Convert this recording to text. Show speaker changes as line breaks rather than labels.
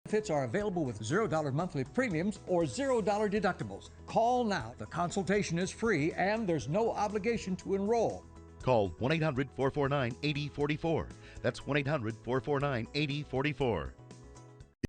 benefits are available with $0 monthly premiums or $0 deductibles. Call now. The consultation is free and there's no obligation to enroll.
Call 1-800-449-8044. That's 1-800-449-8044.